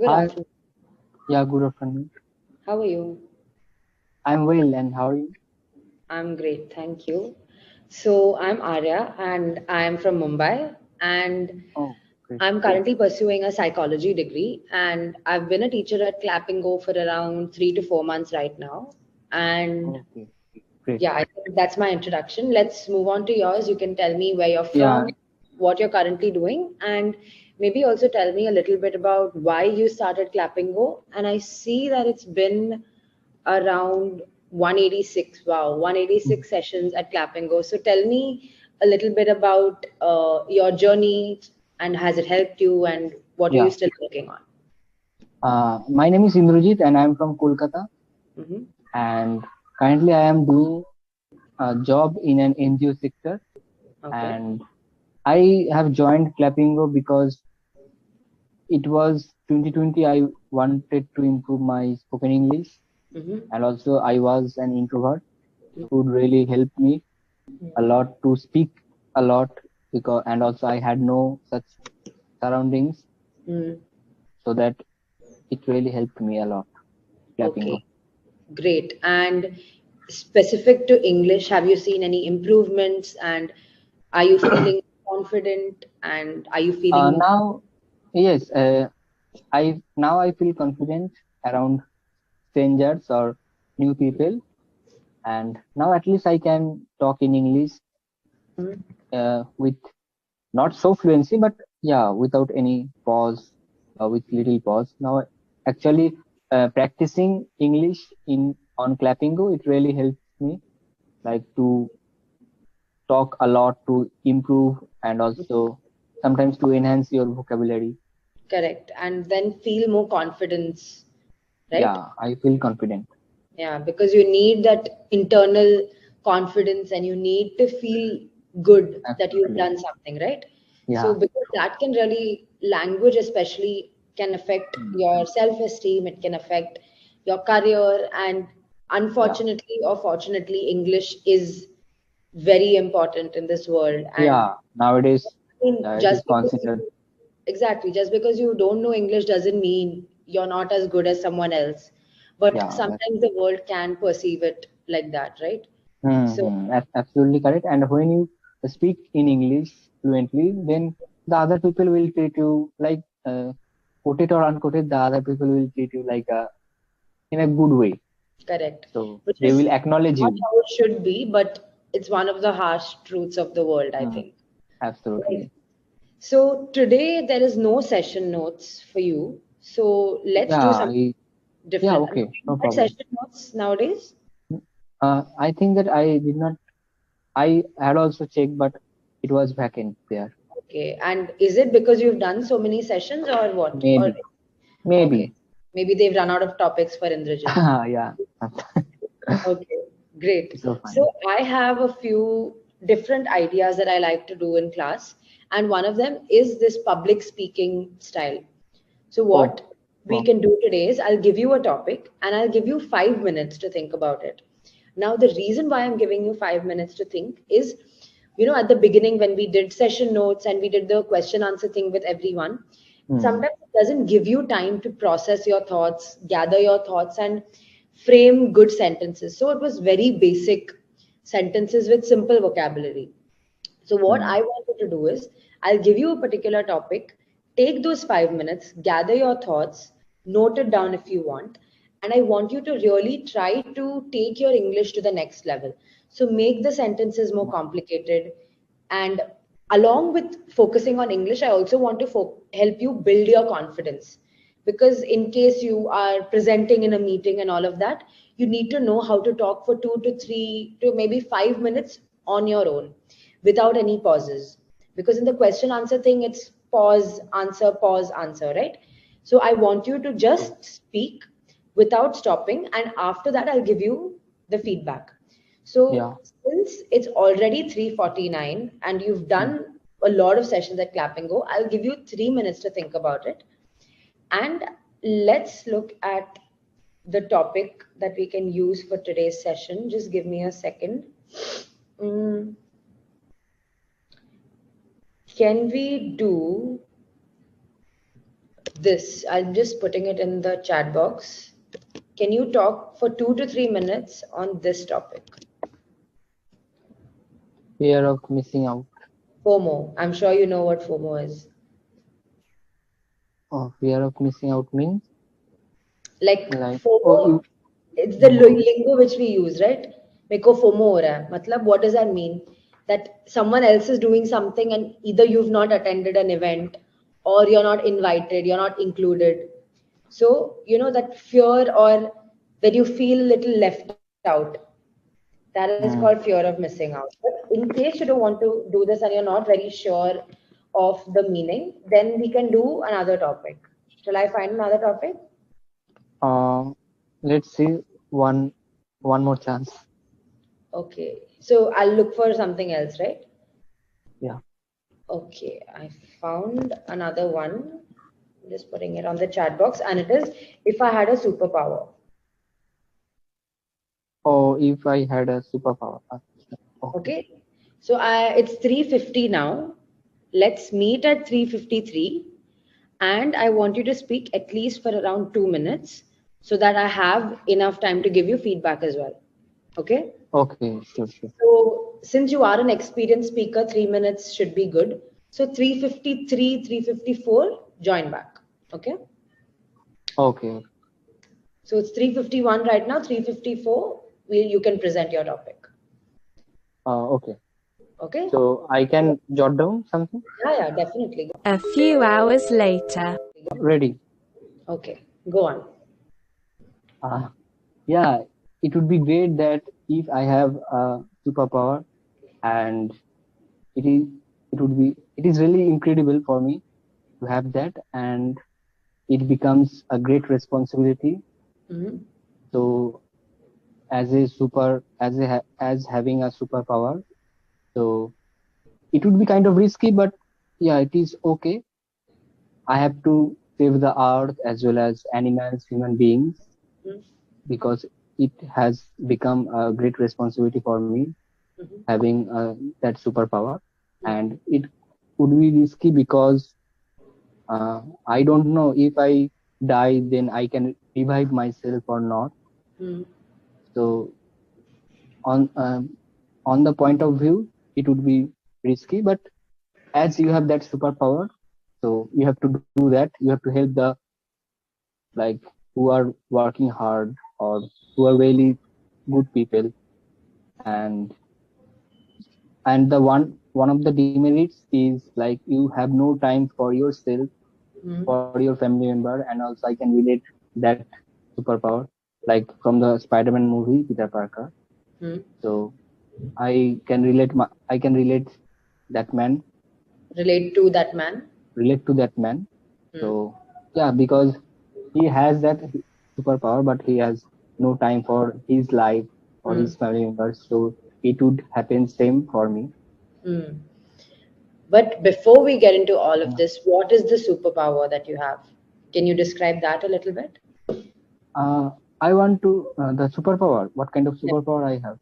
Good Hi, afternoon. yeah, good afternoon. How are you? I'm well, and how are you? I'm great, thank you. So, I'm Arya and I'm from Mumbai, and Oh, great. I'm currently pursuing a psychology degree, and I've been a teacher at Clapingo for around 3 to 4 months right now. And Okay, great. yeah, I think that's my introduction. Let's move on to yours. You can tell me where you're Yeah, from, what you're currently doing, and maybe also tell me a little bit about why you started Clappingo. And I see that it's been around 186. Wow, 186 sessions at Clappingo. So tell me a little bit about your journey and has it helped you and what are you yeah. still working on? My name is Indrajit, and I'm from Kolkata. Hmm. And currently, I am doing a job in an NGO sector. Okay. And I have joined Clapingo because it was 2020. I wanted to improve my spoken English, Mm-hmm. and also I was an introvert. It would really help me a lot to speak a lot because, and also I had no such surroundings, Mm. so that it really helped me a lot. Okay. Clappingo. Great. And specific to English, have you seen any improvements and are you feeling confident and are you feeling Now, yes, I feel confident around strangers or new people, and now at least I can talk in English with not so fluency, but yeah, without any pause, with little pause. Now, actually, practicing English in on Clappingo, it really helps me like to talk a lot, to improve, and also sometimes to enhance your vocabulary. correct and then feel more confidence, right? Yeah, I feel confident. Yeah, because you need that internal confidence and you need to feel good that you've Absolutely. done something, right? So, Yeah. because that can really, language especially can affect Mm. your self-esteem, it can affect your career, and Yeah. unfortunately or fortunately, English is very important in this world. And Yeah. Nowadays, I mean, yeah, it is just because considered. exactly, just because you don't know English doesn't mean you're not as good as someone else. But Yeah. sometimes the world can perceive it like that, right? So, Absolutely correct. And when you speak in English fluently, then the other people will treat you like, quoted or unquoted, the other people will treat you like in a good way. correct. So Which they is will acknowledge not you. how it should be, but it's one of the harsh truths of the world, I Mm, think. Right. absolutely. So today there is no session notes for you. So let's do Yeah. something Yeah. different. And Okay. do you No get problem. session notes nowadays? I think that I did not. I had also checked, but it was vacant there. Okay. And is it because you've done so many sessions or what? Or Maybe. okay. Maybe. Maybe they've run out of topics for Indrajit. Yeah. Okay, great. So So fine. I have a few different ideas that I like to do in class, and one of them is this public speaking style. So what Oh. we Wow. can do today is I'll give you a topic and I'll give you 5 minutes to think about it. Now, the reason why I'm giving you 5 minutes to think is, at the beginning when we did session notes and we did the question answer thing with everyone, Hmm. sometimes it doesn't give you time to process your thoughts, gather your thoughts, and frame good sentences. So it was very basic sentences with simple vocabulary. So, what Hmm. I want you to do is, I'll give you a particular topic, take those 5 minutes, gather your thoughts, note it down if you want, and I want you to really try to take your English to the next level. So, make the sentences more complicated. And along with focusing on English, I also want to help you build your confidence. Because in case you are presenting in a meeting and all of that, you need to know how to talk for 2 to 3 to maybe 5 minutes on your own without any pauses. Because in the question answer thing, it's pause, answer, right? So I want you to True. just speak without stopping, and after that, I'll give you the feedback. So Yeah. since it's already 3:49 and you've Hmm. done a lot of sessions at Clap and Go, I'll give you 3 minutes to think about it. And let's look at the topic that we can use for today's session. Just give me a second. Mm, can we do this. I'm just putting it in the chat box. Can you talk for 2 to 3 minutes on this topic? Fear of missing out. FOMO. I'm sure you know what FOMO is. Oh, fear of missing out means Like like, oh, FOMO, you. it's the lingo which we use, right? Meko FOMO ho raha hai. Matlab, what does that mean? That someone else is doing something and either you've not attended an event or you're not invited, you're not included. So, that fear or when you feel a little left out, that is called fear of missing out. But in case you don't want to do this and you're not very sure of the meaning, then we can do another topic. Shall I find another topic? Uh, let's see one more chance. Okay. So I'll look for something else, right? Yeah. Okay. I found another one. I'm just putting it on the chat box, and it is if I had a superpower. Oh, if I had a superpower. Okay. Okay. So it's 3:50 now. Let's meet at 3:53, and I want you to speak at least for around 2 minutes so that I have enough time to give you feedback as well. Okay. Okay, sure, sure. So since you are an experienced speaker, 3 minutes should be good. So 3:53, 3:54, join back. Okay. Okay. So it's 3:51 right now, 3:54, you can present your topic. Okay. Okay. So I can jot down something? Yeah, definitely. A few hours later. Ready. Okay, go on. Yeah, it would be great that if I have a superpower, and it is it is really incredible for me to have that, and it becomes a great responsibility. Mm-hmm. So as having a superpower, so it would be kind of risky, but yeah, it is okay. I have to save the earth as well as animals, human beings, Mm-hmm. because it has become a great responsibility for me Mm-hmm. having that superpower. And it would be risky because I don't know if I die, then I can revive myself or not. Mm-hmm. So on the point of view, it would be risky. But as you have that superpower, so you have to do that. You have to help the like who are working hard or who are really good people, and the one of the demerits is like you have no time for yourself, Mm-hmm. for your family member. And also I can relate that superpower like from the Spider-Man movie, Peter Parker. Mm-hmm. So I can relate that man, relate to that man. Mm-hmm. So yeah, because he has that superpower, but he has no time for his life or Mm-hmm. his family members. So it would happen same for me. Mm-hmm. But before we get into all of this, what is the superpower that you have? Can you describe that a little bit? Uh, I want to the superpower. What kind of Yeah. superpower I have?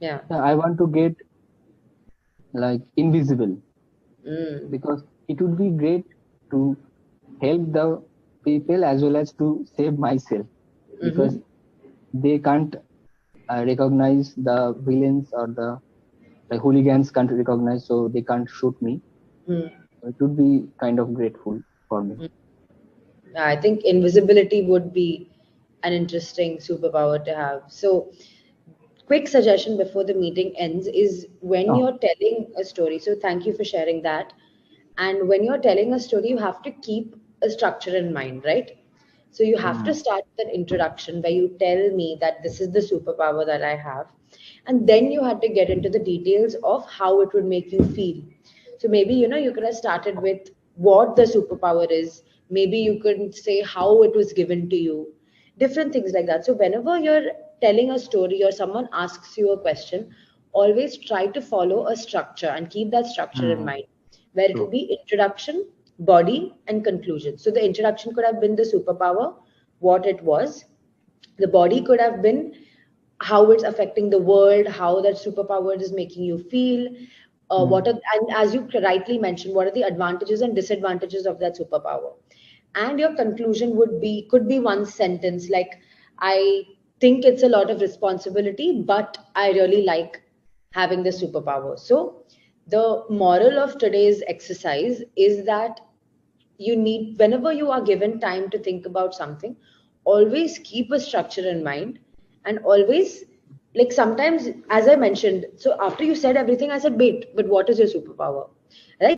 Yeah. Yeah, I want to get like invisible, Mm. because it would be great to help the people as well as to save myself, because Mm-hmm. they can't recognize the villains, or the hooligans can't recognize, so they can't shoot me. Mm. So it would be kind of grateful for me. I think invisibility would be an interesting superpower to have. So, quick suggestion before the meeting ends is when Oh, you're telling a story. So, thank you for sharing that. And when you're telling a story, you have to keep a structure in mind, right? So, you have to mm, start with an introduction where you tell me that this is the superpower that I have. And then you had to get into the details of how it would make you feel. So maybe, you could have started with what the superpower is. Maybe you could say how it was given to you, different things like that. So whenever you're telling a story or someone asks you a question, always try to follow a structure and keep that structure in mm, mind, where it will true. be introduction, body, and conclusion. So the introduction could have been the superpower, what it was. The body could have been how it's affecting the world, how that superpower is making you feel, Mm, and as you rightly mentioned, what are the advantages and disadvantages of that superpower. and your conclusion could be one sentence like, I think it's a lot of responsibility, but I really like having the superpower. So the moral of today's exercise is that you need, whenever you are given time to think about something, always keep a structure in mind, and always, like, sometimes, as I mentioned, so after you said everything, I said, wait, but what is your superpower, right?